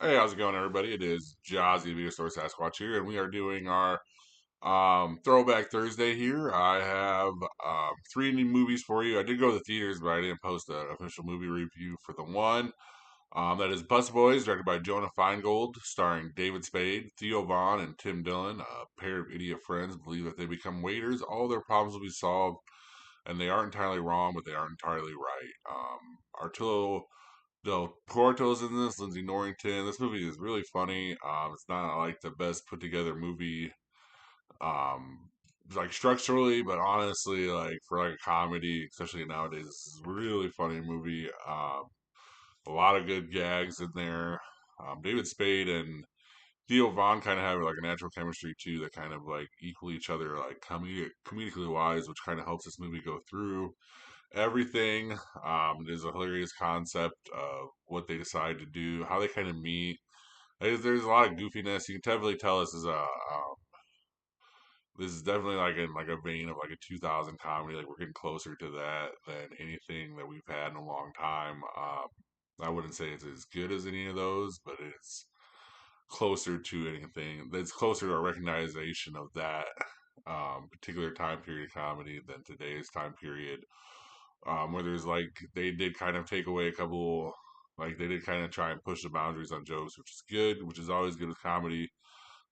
Hey, how's it going, everybody? It is Jazzy, the Video Store Sasquatch here, and we are doing our Throwback Thursday here. I have three new movies for you. I did go to the theaters, but I didn't post an official movie review for the one. That is Busboys, directed by Jonah Feingold, starring David Spade, Theo Vaughn, and Tim Dillon. A pair of idiot friends believe that they become waiters, all their problems will be solved, and they aren't entirely wrong, but they aren't entirely right. Arturo Del Porto's in this, Lindsay Norrington. This movie is really funny. It's not like the best put together movie, um, like structurally, but honestly, like for like a comedy, especially nowadays, this is a really funny movie. A lot of good gags in there. David Spade and Theo Vaughn kind of have like a natural chemistry too, that kind of like equal each other, like comedically wise, which kind of helps this movie go through everything. It is a hilarious concept of what they decide to do, how they kind of meet. There's a lot of goofiness. You can definitely tell this is definitely like in like a vein of like a 2000 comedy. Like we're getting closer to that than anything that we've had in a long time. I wouldn't say it's as good as any of those, but it's closer to anything. It's closer to a recognition of that particular time period comedy than today's time period, where there's like they did kind of take away a couple, like they did kind of try and push the boundaries on jokes, which is good, which is always good with comedy.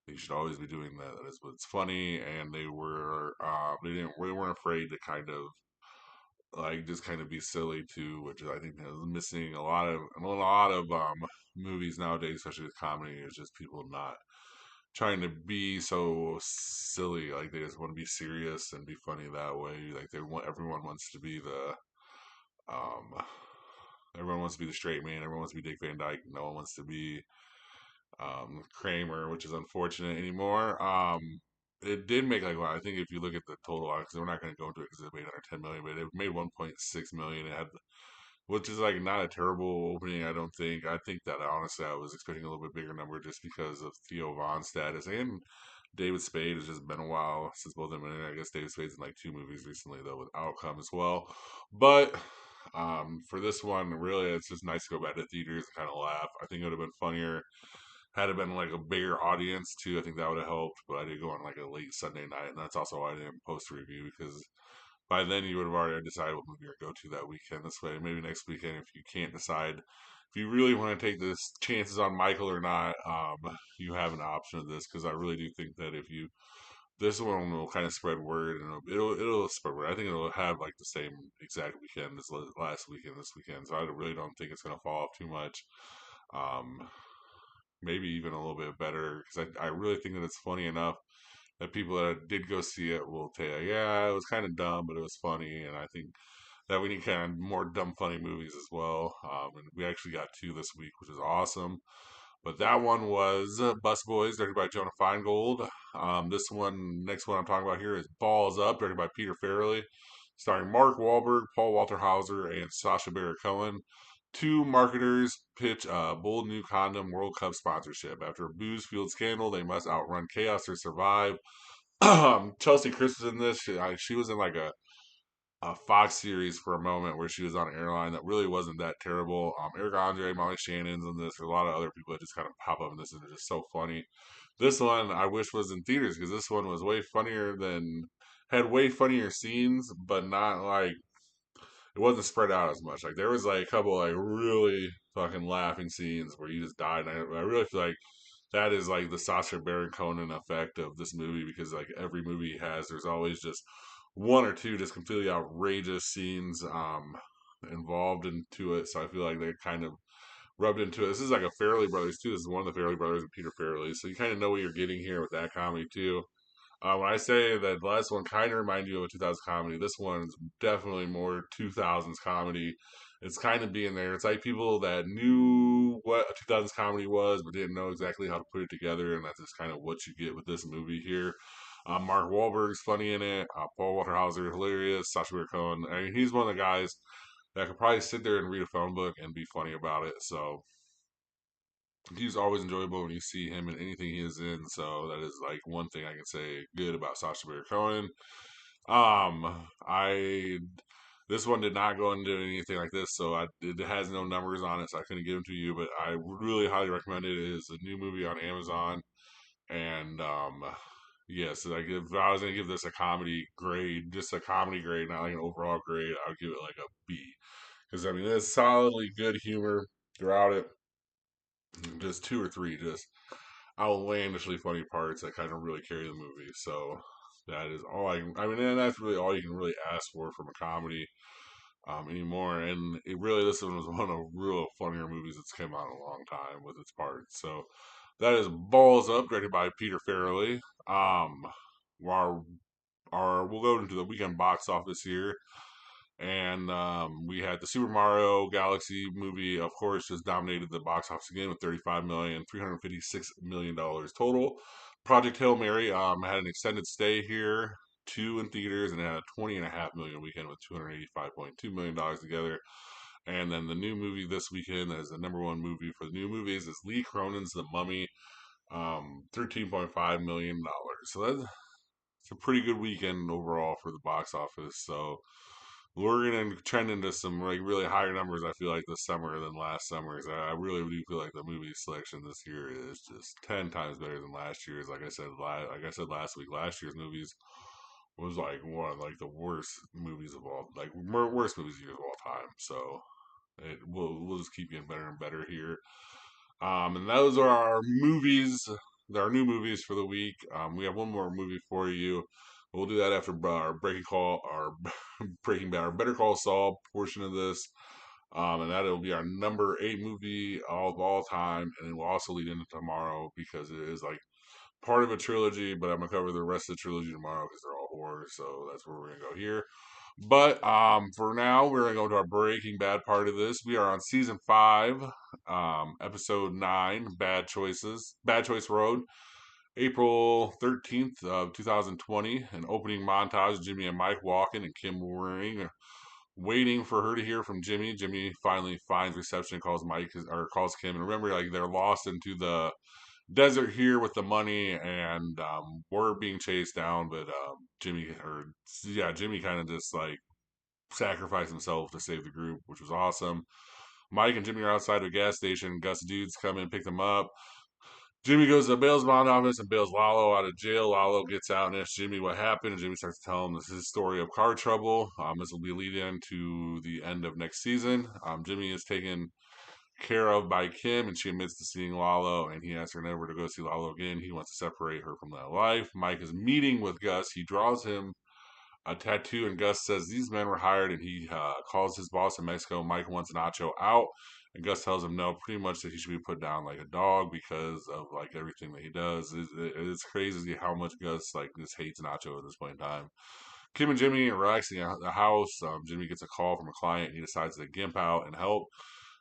They should always be doing that. That is what's funny, and they weren't afraid to kind of like just kind of be silly too, which I think is missing a lot of movies nowadays, especially with comedy. Is just people not trying to be so silly. Like they just want to be serious and be funny that way. Like they want everyone wants to be the um, everyone wants to be the straight man. Everyone wants to be Dick Van Dyke. No one wants to be Kramer, which is unfortunate anymore. It did make like, well, I think if you look at the total, because we're not going to go into it because it made under 10 million, but it made 1.6 million. It had, which is like not a terrible opening, I don't think. I think that honestly, I was expecting a little bit bigger number just because of Theo Vaughn's status, and David Spade. Has just been a while since both of them. And I guess David Spade's in like two movies recently though with Outcome as well. But for this one, really, it's just nice to go back to theaters and kind of laugh. I think it would have been funnier had it been like a bigger audience too. I think that would have helped. But I did go on like a late Sunday night, and that's also why I didn't post a review, because by then you would have already decided what movie you're go to that weekend. This way, maybe next weekend, if you can't decide if you really want to take this chances on Michael or not, you have an option of this, because I really do think that if you this one will kind of spread word, and it'll spread word. I think it'll have like the same exact weekend as last weekend, this weekend. So I really don't think it's gonna fall off too much. Um, Maybe even a little bit better, because I really think that it's funny enough that people that did go see it will tell you, yeah, it was kind of dumb, but it was funny. And I think that we need kind of more dumb, funny movies as well. And we actually got two this week, which is awesome. But that one was Busboys, directed by Jonah Feingold. Next one I'm talking about here is Balls Up, directed by Peter Farrelly, starring Mark Wahlberg, Paul Walter Hauser, and Sacha Baron Cohen. Two marketers pitch a bold new condom World Cup sponsorship. After a booze-fueled scandal, they must outrun chaos to survive. Chelsea Chris was in this. She was in like a Fox series for a moment where she was on an airline that really wasn't that terrible. Eric Andre, Molly Shannon's in this. There's a lot of other people that just kind of pop up in this, and they're just so funny. This one I wish was in theaters, because this one was way funnier than had way funnier scenes, but not like it wasn't spread out as much. Like there was like a couple like really fucking laughing scenes where you just died. And I really feel like that is like the Sacha Baron Cohen effect of this movie, because like every movie he has, there's always just one or two just completely outrageous scenes involved into it. So I feel like they kind of rubbed into it. This is like a Farrelly brothers too. This is one of the Farrelly brothers and Peter Farrelly, so you kind of know what you're getting here with that comedy too. When I say that the last one kind of reminds you of a 2000s comedy, this one's definitely more 2000s comedy. It's kind of being there. It's like people that knew what a 2000s comedy was, but didn't know exactly how to put it together, and that's just kind of what you get with this movie here. Mark Wahlberg's funny in it. Paul Walter Hauser, hilarious. Sacha Baron Cohen. I mean, he's one of the guys that could probably sit there and read a phone book and be funny about it. So he's always enjoyable when you see him in anything he is in. So that is like one thing I can say good about Sacha Baron Cohen. I This one did not go into anything like this, so it has no numbers on it, so I couldn't give them to you. But I would really highly recommend it. It is a new movie on Amazon, and yes, like if I was gonna give this a comedy grade, just a comedy grade, not like an overall grade, I would give it like a B. Because I mean, there's solidly good humor throughout it. Just two or three just outlandishly funny parts that kind of really carry the movie. So that is all I mean, and that's really all you can really ask for from a comedy anymore. And it really, this one was one of real funnier movies that's come out in a long time with its parts. So that is Balls Up, directed by Peter Farrelly. Um, our we'll go into the weekend box office here. And we had the Super Mario Galaxy movie, of course, just dominated the box office again with 35 million, $356 million total. Project Hail Mary had an extended stay here, two in theaters, and it had a 20.5 million weekend with $285.2 million together. And then the new movie this weekend that is the number one movie for the new movies is Lee Cronin's The Mummy, $13.5 million. So that's it's a pretty good weekend overall for the box office. So we're gonna trend into some like really higher numbers. I feel like this summer than last summer's. I really do feel like the movie selection this year is just 10 times better than last year's. Like I said last week, last year's movies was like one of like the worst movies of all, like worst movies years of all time. So we'll just keep getting better and better here. And those are our movies, our new movies for the week. We have one more movie for you. We'll do that after our Breaking Bad, our Better Call Saul portion of this. And that'll be our number 8 movie of all time. And it will also lead into tomorrow because it is like part of a trilogy, but I'm going to cover the rest of the trilogy tomorrow because they're all horror. So that's where we're going to go here. But for now, we're going to go to our Breaking Bad part of this. We are on season 5, episode 9, Bad Choice Road. April 13th of 2020, an opening montage, Jimmy and Mike walking and Kim worrying, waiting for her to hear from Jimmy. Jimmy finally finds reception, calls Mike or calls Kim, and remember, like they're lost into the desert here with the money, and we're being chased down. But Jimmy kind of just like sacrificed himself to save the group, which was awesome. Mike and Jimmy are outside of a gas station. Gus dudes come in, pick them up. Jimmy goes to the bail's bond office and bails Lalo out of jail. Lalo gets out and asks Jimmy what happened, and Jimmy starts to tell him this is his story of car trouble. This will be leading to the end of next season. Jimmy is taken care of by Kim, and she admits to seeing Lalo, and he asks her never to go see Lalo again. He wants to separate her from that life. Mike is meeting with Gus. He draws him a tattoo, and Gus says these men were hired, and he calls his boss in Mexico. Mike wants Nacho out, and Gus tells him no, pretty much that he should be put down like a dog because of like everything that he does. It's crazy how much Gus like just hates Nacho at this point in time. Kim and Jimmy are relaxing at the house. Jimmy gets a call from a client. He decides to gimp out and help.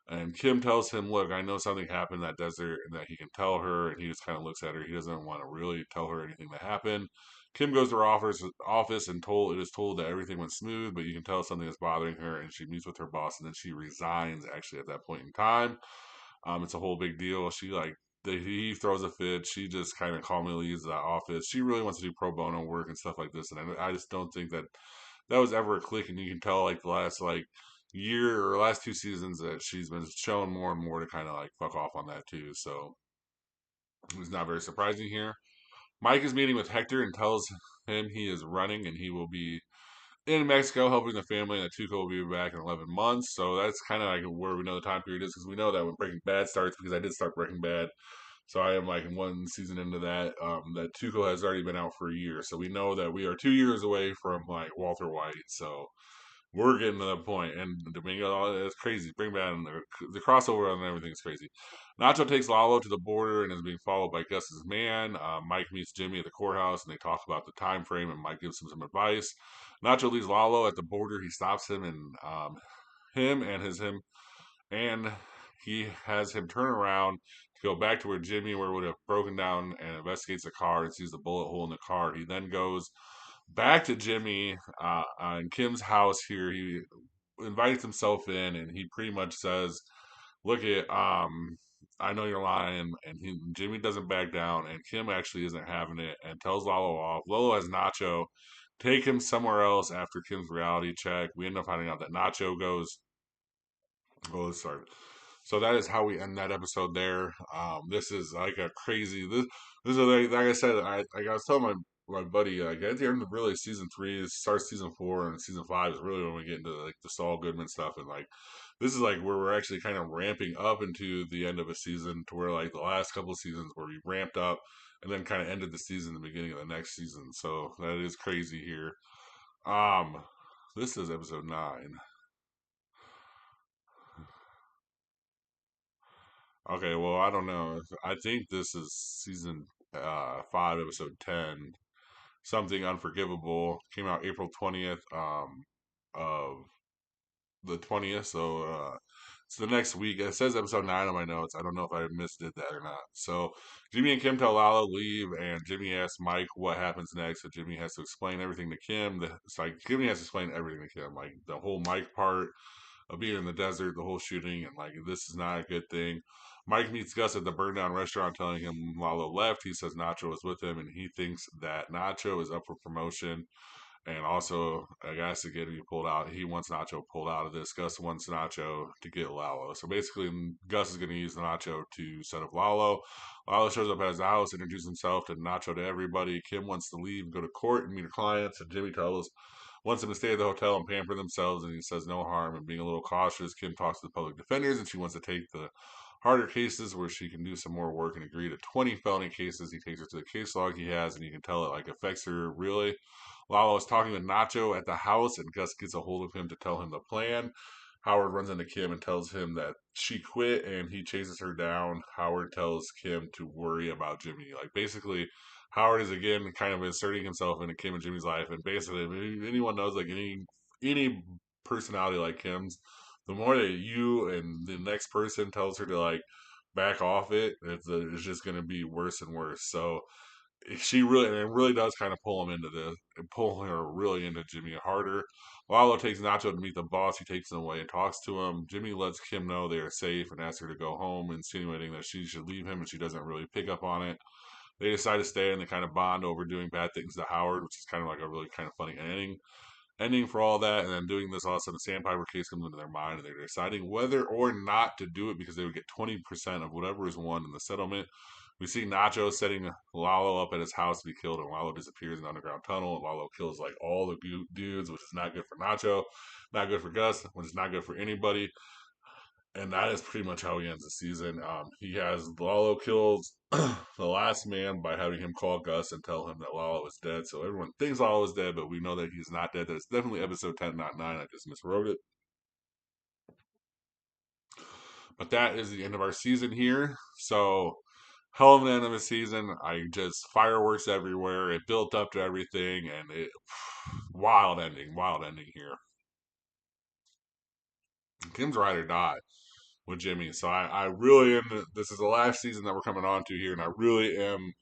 And Kim tells him, "Look, I know something happened in that desert, and that he can tell her." And he just kind of looks at her. He doesn't want to really tell her anything that happened. Kim goes to her office and it is told that everything went smooth, but you can tell something is bothering her. And she meets with her boss, and then she resigns. Actually, at that point in time, it's a whole big deal. He throws a fit. She just kind of calmly leaves the office. She really wants to do pro bono work and stuff like this, and I just don't think that was ever a click. And you can tell like the last like year or last 2 seasons that she's been showing more and more to kind of like fuck off on that too. So it's not very surprising here. Mike is meeting with Hector and tells him he is running and he will be in Mexico helping the family, and that Tuco will be back in 11 months. So that's kind of like where we know the time period is because we know that when Breaking Bad starts, because I did start Breaking Bad. So I am like one season into that. That Tuco has already been out for a year. So we know that we are 2 years away from like Walter White. So we're getting to that point, and Domingo, it's crazy. Bring back the crossover and everything is crazy. Nacho takes Lalo to the border and is being followed by Gus's man. Mike meets Jimmy at the courthouse, and they talk about the time frame, and Mike gives him some advice. Nacho leaves Lalo at the border. He stops him and him and he has him turn around to go back to where Jimmy where would have broken down and investigates the car and sees the bullet hole in the car. He then goes back to Jimmy in Kim's house here. He invites himself in and he pretty much says, "Look at I know you're lying," and Jimmy doesn't back down, and Kim actually isn't having it and tells Lalo off. Lolo has Nacho take him somewhere else after Kim's reality check. We end up finding out that Nacho goes. Oh, sorry. So that is how we end that episode there. This is like a crazy. This is like I said. I was telling my buddy at the end of really season three starts season four and season five is really when we get into like the Saul Goodman stuff and like this is like where we're actually kind of ramping up into the end of a season to where like the last couple of seasons where we ramped up and then kind of ended the season the beginning of the next season. So that is crazy here. Um, this is episode 9. Okay, well, I don't know. I think this is season 5, episode 10. Something Unforgivable came out April 20th of the 20th. So it's the next week. It says episode 9 on my notes. I don't know if I missed it that or not. So Jimmy and Kim tell Lalo leave, and Jimmy asks Mike what happens next. So Jimmy has to explain everything to Kim. It's like Jimmy has to explain everything to Kim, like the whole Mike part of being in the desert, the whole shooting, and like this is not a good thing. Mike meets Gus at the burn down restaurant, telling him Lalo left. He says Nacho is with him, and he thinks that Nacho is up for promotion. And also, I guess to get him pulled out, he wants Nacho pulled out of this. Gus wants Nacho to get Lalo. So basically, Gus is going to use Nacho to set up Lalo. Lalo shows up at his house, introduces himself to Nacho to everybody. Kim wants to leave, go to court, and meet her clients. And Jimmy tells wants them to stay at the hotel and pamper themselves, and he says no harm. And being a little cautious, Kim talks to the public defenders, and she wants to take the harder cases where she can do some more work and agree to 20 felony cases. He takes her to the case log he has, and you can tell it like affects her really. Lalo is talking with Nacho at the house, and Gus gets a hold of him to tell him the plan. Howard runs into Kim and tells him that she quit, and he chases her down. Howard tells Kim to worry about Jimmy. Like basically, Howard is again kind of inserting himself into Kim and Jimmy's life, and basically, if anyone knows like any personality like Kim's, the more that you and the next person tells her to like back off it's just going to be worse and worse. So she really and it really does kind of pull him into this and pull her really into Jimmy harder. Lalo takes Nacho to meet the boss. He takes him away and talks to him. Jimmy lets Kim know they are safe and asks her to go home, insinuating that she should leave him, and she doesn't really pick up on it. They decide to stay and they kind of bond over doing bad things to Howard, which is kind of like a really kind of funny ending for all that. And then doing this, all of a sudden, the sandpiper case comes into their mind, and they're deciding whether or not to do it because they would get 20% of whatever is won in the settlement. We see Nacho setting Lalo up at his house to be killed, and Lalo disappears in the underground tunnel. And Lalo kills like all the dudes, which is not good for Nacho, not good for Gus, which is not good for anybody. And that is pretty much how he ends the season. He has Lalo kills the last man by having him call Gus and tell him that Lalo is dead. So everyone thinks Lalo is dead, but we know that he's not dead. That it's definitely episode 10, not 9. I just miswrote it. But that is the end of our season here. So hell of an end of a season. I just fireworks everywhere. It built up to everything, and it wild ending here. Kim's ride or die with Jimmy. So I really am. This is the last season that we're coming on to here, and I really am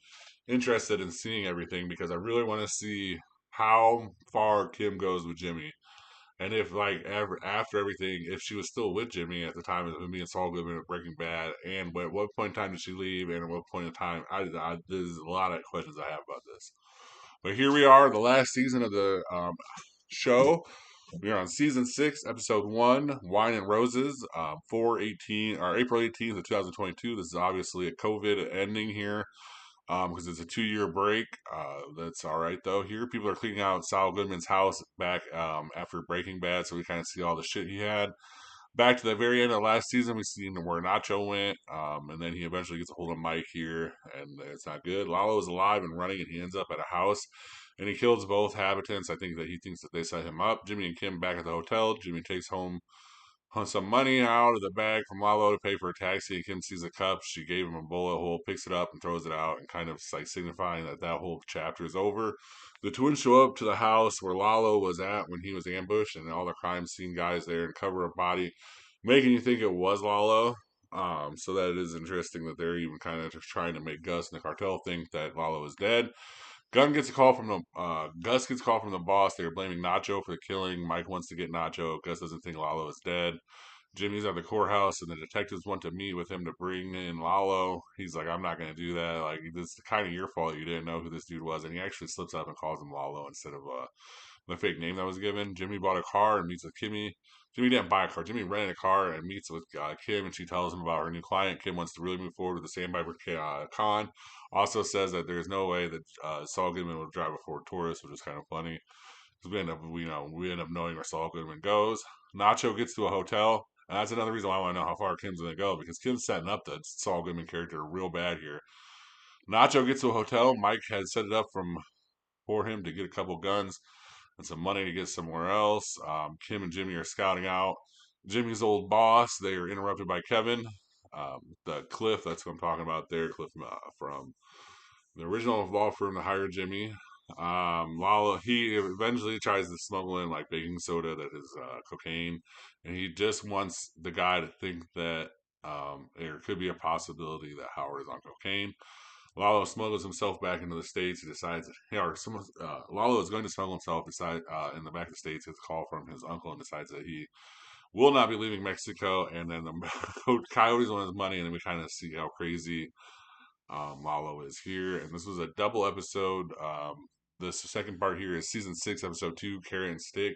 interested in seeing everything because I really want to see how far Kim goes with Jimmy. And if like ever after everything, if she was still with Jimmy at the time of him being Saul Goodman at Breaking Bad, and at what point in time did she leave, and at what point in time, there's a lot of questions I have about this. But here we are, the last season of the show. We are on season 6, episode 1, Wine and Roses, 4/18 or April 18th of 2022. This is obviously a COVID ending here because it's a 2-year break. That's all right though. Here, people are cleaning out Saul Goodman's house back after Breaking Bad, so we kind of see all the shit he had. Back to the very end of last season, we see where Nacho went, and then he eventually gets a hold of Mike here, and it's not good. Lalo is alive and running, and he ends up at a house, and he kills both habitants. I think that he thinks that they set him up. Jimmy and Kim back at the hotel. Jimmy takes home some money out of the bag from Lalo to pay for a taxi. And Kim sees a cup. She gave him a bullet hole, picks it up, and throws it out, and kind of like signifying that that whole chapter is over. The twins show up to the house where Lalo was at when he was ambushed, and all the crime scene guys there and cover a body, making you think it was Lalo. So that it is interesting that they're even kind of just trying to make Gus and the cartel think that Lalo is dead. Gus gets a call from the boss. They're blaming Nacho for the killing. Mike wants to get Nacho. Gus doesn't think Lalo is dead. Jimmy's at the courthouse, and the detectives want to meet with him to bring in Lalo. He's like, I'm not going to do that. Like, this is kind of your fault you didn't know who this dude was. And he actually slips up and calls him Lalo instead of the fake name that was given. Jimmy bought a car and meets with Kimmy. Jimmy didn't buy a car. Jimmy rented a car and meets with Kim, and she tells him about her new client. Kim wants to really move forward with the Sandpiper Con. Also says that there's no way that Saul Goodman would drive a Ford Taurus, which is kind of funny. Because we end up knowing where Saul Goodman goes. Nacho gets to a hotel, and that's another reason why I want to know how far Kim's going to go, because Kim's setting up the Saul Goodman character real bad here. Nacho gets to a hotel. Mike has set it up for him to get a couple guns and some money to get somewhere else. Kim and Jimmy are scouting out Jimmy's old boss. They are interrupted by Kevin. The Cliff, that's what I'm talking about there. Cliff from the original law firm that hired Jimmy. Lalo, he eventually tries to smuggle in like baking soda that is cocaine, and he just wants the guy to think that there could be a possibility that Howard is on cocaine. Lalo smuggles himself back into the states. He decides, Lalo is going to smuggle himself in the back of the states. Gets a call from his uncle and decides that he will not be leaving Mexico. And then the coyotes want his money, and then we kind of see how crazy Lalo is here. And this was a double episode. The second part here is season 6, episode 2, Carrot and Stick,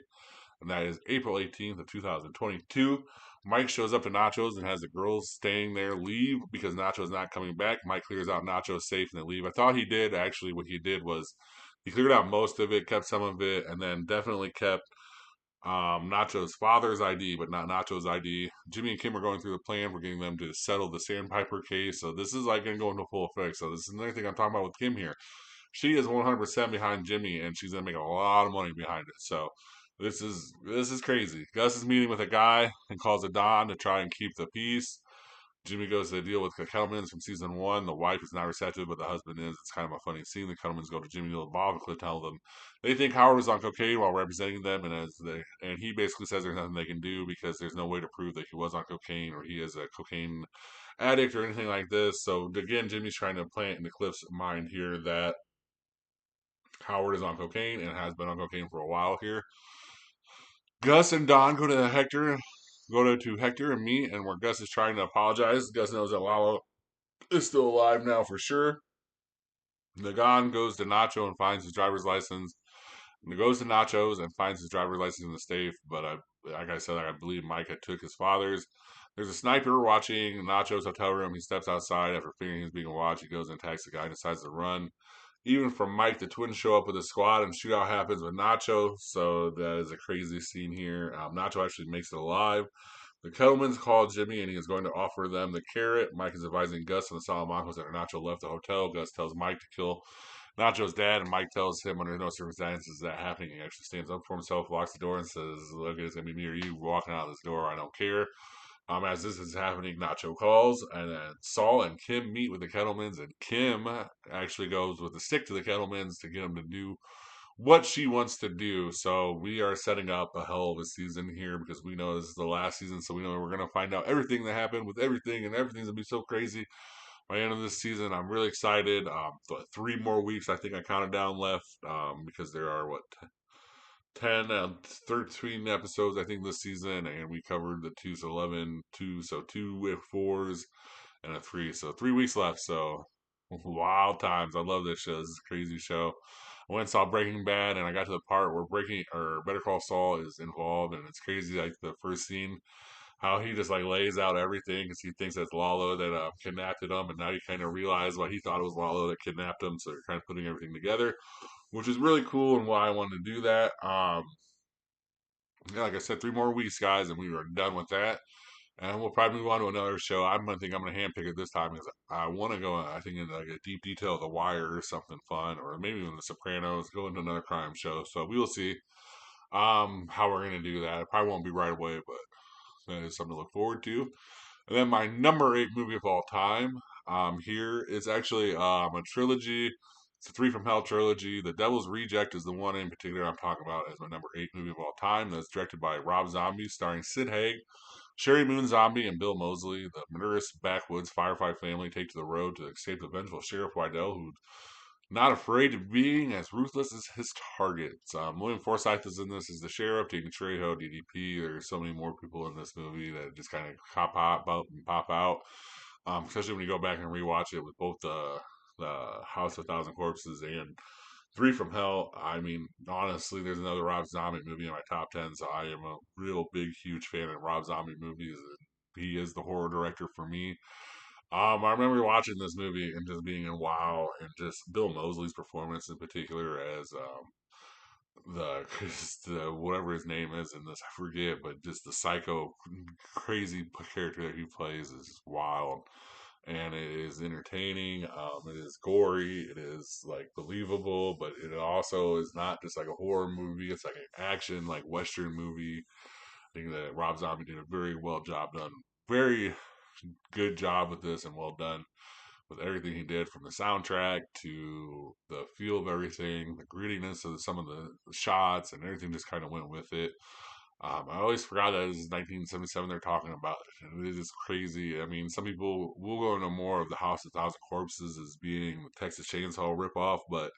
and that is April 18th of 2022. Mike shows up to Nacho's and has the girls staying there leave because Nacho's not coming back. Mike clears out Nacho's safe and they leave. I thought he did. Actually, what he did was he cleared out most of it, kept some of it, and then definitely kept Nacho's father's ID, but not Nacho's ID. Jimmy and Kim are going through the plan. We're getting them to settle the Sandpiper case. So this is like going to go into full effect. So this is another thing I'm talking about with Kim here. She is 100% behind Jimmy, and she's going to make a lot of money behind it. So this is crazy. Gus is meeting with a guy and calls it Don to try and keep the peace. Jimmy goes to deal with the Kettlemans from season 1. The wife is not receptive, but the husband is. It's kind of a funny scene. The Kettlemans go to Jimmy to Bob and Cliff tell them they think Howard was on cocaine while representing them, and he basically says there's nothing they can do because there's no way to prove that he was on cocaine or he is a cocaine addict or anything like this. So again, Jimmy's trying to plant in the Cliff's mind here that Howard is on cocaine and has been on cocaine for a while here. Gus and Don go to Hector and meet, and where Gus is trying to apologize. Gus knows that Lalo is still alive now for sure. Nagan goes to Nacho and finds his driver's license. And goes to Nacho's and finds his driver's license in the safe, but like I said, I believe Micah took his father's. There's a sniper watching Nacho's hotel room. He steps outside after figuring he's being watched. He goes and attacks the guy and decides to run. Even from Mike, the twins show up with a squad and shootout happens with Nacho. So that is a crazy scene here. Nacho actually makes it alive. The Kettlemans call Jimmy and he is going to offer them the carrot. Mike is advising Gus and the Salamancos that Nacho left the hotel. Gus tells Mike to kill Nacho's dad, and Mike tells him under no circumstances is that happening. He actually stands up for himself, locks the door, and says, "Look, it's gonna be me or you walking out of this door. I don't care." As this is happening, Nacho calls, and then Saul and Kim meet with the Kettlemans, and Kim actually goes with the stick to the Kettlemans to get them to do what she wants to do. So we are setting up a hell of a season here because we know this is the last season, so we know we're gonna find out everything that happened with everything, and everything's gonna be so crazy by the end of this season. I'm really excited. 3 more weeks, I think I counted down left because there are 10 13 episodes I think this season, and we covered the 2, so 11, 2, so 2 with 4s and a 3, so 3 weeks left. So wild times. I love this show. This is a crazy show. I went and saw Breaking Bad, and I got to the part where Breaking or Better Call Saul is involved, and it's crazy. Like the first scene, how he just like lays out everything because he thinks that's Lalo that kidnapped him, and now you kind of realize why he thought it was Lalo that kidnapped him. So you're kind of putting everything together, which is really cool and why I wanted to do that. Yeah, like I said, 3 more weeks, guys, and we are done with that. And we'll probably move on to another show. I'm gonna handpick it this time because I want to go. I think in like a deep detail of The Wire or something fun, or maybe even The Sopranos. Go into another crime show. So we will see how we're gonna do that. It probably won't be right away, but that is something to look forward to. And then my number 8 movie of all time here is actually a trilogy. It's a Three from Hell trilogy. The Devil's Reject is the one in particular I'm talking about as my number 8 movie of all time. That's directed by Rob Zombie, starring Sid Haig, Sherry Moon Zombie, and Bill Moseley. The murderous backwoods firefight family take to the road to escape the vengeful Sheriff Wydell, who not afraid of being as ruthless as his targets. William Forsythe is in this as the sheriff. Danny Trejo, DDP. There's so many more people in this movie that just kind of pop up and pop out. Especially when you go back and rewatch it with both the House of a Thousand Corpses and Three from Hell. I mean, honestly, there's another Rob Zombie movie in my top 10, so I am a real big, huge fan of Rob Zombie movies. He is the horror director for me. I remember watching this movie and just being in wow, and just Bill Moseley's performance in particular as the, the whatever his name is in this, I forget, but just the psycho, crazy character that he plays is wild, and it is entertaining. It is gory. It is like believable, but it also is not just like a horror movie. It's like an action, like Western movie. I think that Rob Zombie did a very well job done. Very good job with this and well done with everything he did from the soundtrack to the feel of everything, the grittiness of some of the shots and everything just kind of went with it. I always forgot that it was 1977 they're talking about. It is just crazy. I mean, some people will go into more of the House of Thousand Corpses as being the Texas Chainsaw ripoff, but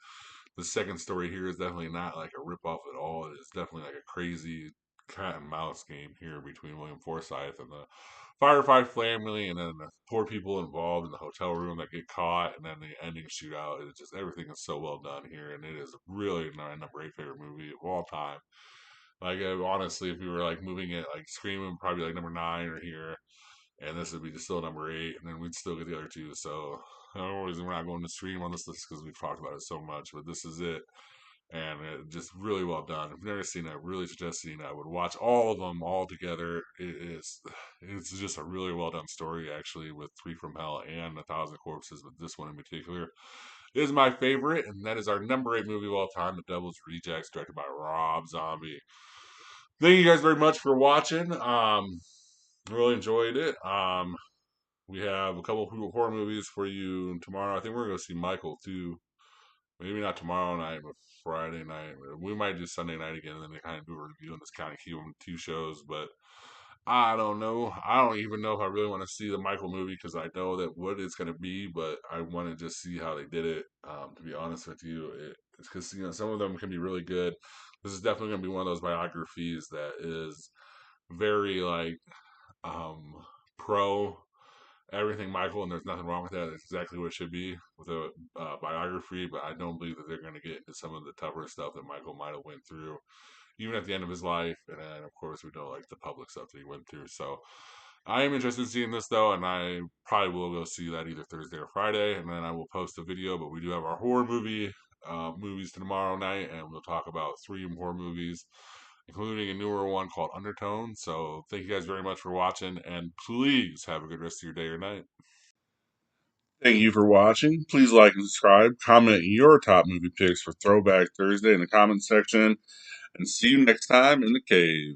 the second story here is definitely not like a ripoff at all. It is definitely like a crazy cat and mouse game here between William Forsythe and the firefight family, and then the poor people involved in the hotel room that get caught, and then the ending shootout. It's just everything is so well done here, and it is really my number 8 favorite movie of all time. Like honestly, if we were like moving it, like Scream would probably be like number 9 or here, and this would be just still number 8, and then we'd still get the other two. So the only reason we're not going to Scream on this list because we've talked about it so much, but this is it, and it just really well done. If you've never seen it, I really suggest seeing it. I would watch all of them all together. It's just a really well done story actually with Three from Hell and A Thousand Corpses, but this one in particular is my favorite, and that is our number 8 movie of all time, The Devil's Rejects, directed by Rob Zombie. Thank you guys very much for watching. Really enjoyed it. We have a couple of horror movies for you tomorrow. I think we're going to see Michael too. Maybe not tomorrow night, but Friday night. We might do Sunday night again, and then they kind of do a review and just kind of keep them 2 shows. But I don't know. I don't even know if I really want to see the Michael movie because I know that what it's going to be, but I want to just see how they did it. To be honest with you, it's because some of them can be really good. This is definitely going to be one of those biographies that is very like um, pro everything Michael, and there's nothing wrong with that. It's exactly what it should be with a biography. But I don't believe that they're going to get into some of the tougher stuff that Michael might have went through, even at the end of his life. And then, of course, we know like the public stuff that he went through. So I am interested in seeing this though, and I probably will go see that either Thursday or Friday, and then I will post a video. But we do have our horror movies tomorrow night, and we'll talk about 3 horror movies, including a newer one called Undertone. So thank you guys very much for watching, and please have a good rest of your day or night. Thank you for watching. Please like and subscribe. Comment your top movie picks for Throwback Thursday in the comments section, and see you next time in the cave.